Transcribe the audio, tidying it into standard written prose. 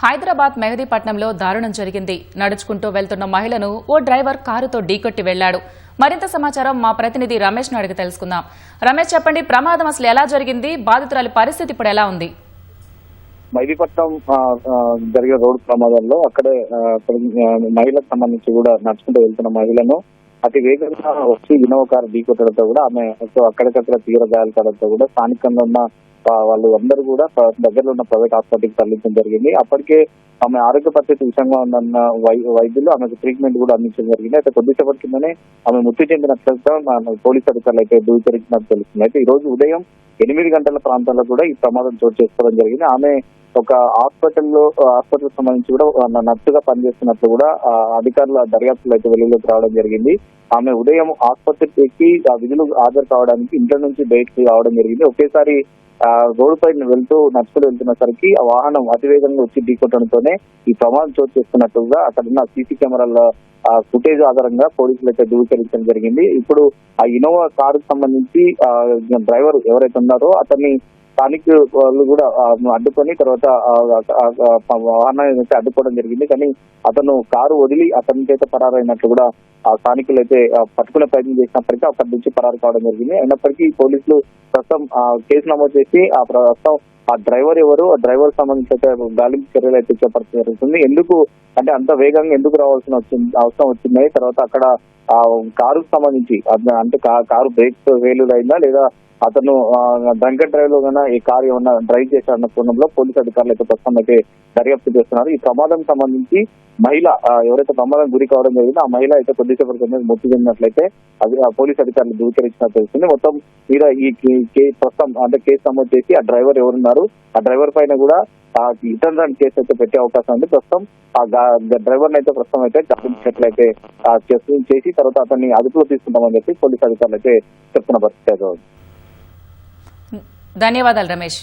హైదరాబాద్ మెహదీపట్నంలో దారుణం జరిగింది. నడుచుకుంటూ వెళ్తున్న మహిళను ఓ డ్రైవర్ కారుతో ఢీకొట్టి వెళ్లాడు. మరింత సమాచారం మా ప్రతినిధి రమేష్ ను అడిగి తెలుసుకుందాం. రమేష్, చెప్పండి, ప్రమాదం అసలు ఎలా జరిగింది? బాధితురాలి పరిస్థితి ఇప్పుడు ఎలా ఉంది? మెహదీపట్నం జరిగిన రోడ్డు ప్రమాదంలో అక్కడే మహిళకు సంబంధించి కూడా నడుచుకుంటూ వెళ్తున్న మహిళను అతి వేగంగా వచ్చి ఇన్నోవా కారు ఢీకొట్టడంతో కూడా ఆమె అక్కడికక్కడ తీవ్ర గాయాలు కావడంతో కూడా స్థానికంగా ఉన్న వాళ్ళు అందరూ కూడా దగ్గరలో ఉన్న ప్రైవేట్ హాస్పిటల్కి తరలించడం జరిగింది. అప్పటికే ఆమె ఆరోగ్య పరిస్థితి విషయంగా ఉందన్న వైద్యులు ఆమెకు ట్రీట్మెంట్ కూడా అందించడం జరిగింది. అయితే కొద్దిసేపటి కిందనే ఆమె మృతి చెందినట్లుగా పోలీసు అధికారులు అయితే ధృవీకరించినట్టు తెలుస్తుంది. అయితే ఈ రోజు ఉదయం 8 గంటల ప్రాంతాల్లో కూడా ఈ ప్రమాదం చోటు చేసుకోవడం జరిగింది. ఆమె ఒక హాస్పిటల్ సంబంధించి కూడా నర్సుగా పనిచేస్తున్నట్లు కూడా అధికారుల దర్యాప్తులు అయితే వెలుగులోకి రావడం జరిగింది. ఆమె ఉదయం ఆసుపత్రికి విధులు హాజరు కావడానికి ఇంట్లో నుంచి బయటకు రావడం జరిగింది. ఒకేసారి రోడ్డు పైన నడుచుకుంటూ వెళ్తున్నసరికి ఆ వాహనం అతివేగంగా వచ్చి ఢీకొట్టడంతోనే ఈ ప్రమాదం చోటు చేసుకున్నట్టుగా అక్కడున్న సీసీ కెమెరాల ఫుటేజ్ ఆధారంగా పోలీసులు అయితే ధృవీకరించడం జరిగింది. ఇప్పుడు ఆ ఇన్నోవా కారుకు సంబంధించి డ్రైవర్ ఎవరైతే ఉన్నారో అతన్ని స్థానిక వాళ్ళు కూడా అడ్డుకొని తర్వాత వాహనాన్ని అయితే అడ్డుకోవడం జరిగింది. కానీ అతను కారు వదిలి అతని చేత పరారైనట్లు కూడా ఆ స్థానికులు అయితే పట్టుకునే ప్రయత్నం చేసినప్పటికీ అక్కడి నుంచి పరారు కావడం జరిగింది. అయినప్పటికీ పోలీసులు ప్రస్తుతం కేసు నమోదు చేసి ప్రస్తుతం ఆ డ్రైవర్ ఎవరు, ఆ డ్రైవర్ సంబంధించి అయితే గాలింపు చర్యలు అయితే చేపట్టడం జరుగుతుంది. ఎందుకు అంటే అంత వేగంగా ఎందుకు రావాల్సిన అవసరం వచ్చింది, తర్వాత అక్కడ ఆ కారుకు సంబంధించి అంటే కారు బ్రేక్ ఫెయిల్యూర్ అయిందా లేదా అతను డ్రంకెన్ డ్రైవ్ లో కన్నా ఈ కారు ఏమన్నా డ్రైవ్ చేశారన్న కోణంలో పోలీసు అధికారులు అయితే ప్రస్తుతం అయితే దర్యాప్తు చేస్తున్నారు. ఈ ప్రమాదం సంబంధించి మహిళ ఎవరైతే ప్రమాదం గురి కావడం జరిగిందో ఆ మహిళ అయితే కొద్దిసేపటి కింద మృతి చెందినట్లయితే పోలీసు అధికారులు ధృవీకరించినట్టు తెలుస్తుంది. మొత్తం మీద ఈ ప్రస్తుతం అంటే కేసు నమోదు చేసి ఆ డ్రైవర్ ఎవరున్నారు, ఆ డ్రైవర్ పైన కూడా రిటర్న్ రన్ కేసు అయితే పెట్టే అవకాశం ఉంది. ప్రస్తుతం ఆ డ్రైవర్ అయితే ప్రస్తుతం అయితే గమనించినట్లయితే చేసి తర్వాత అతన్ని అదుపులో తీసుకుంటామని చెప్పి పోలీసు అధికారులు అయితే చెప్తున్న పరిస్థితి. ధన్యవాదాలు రమేష్.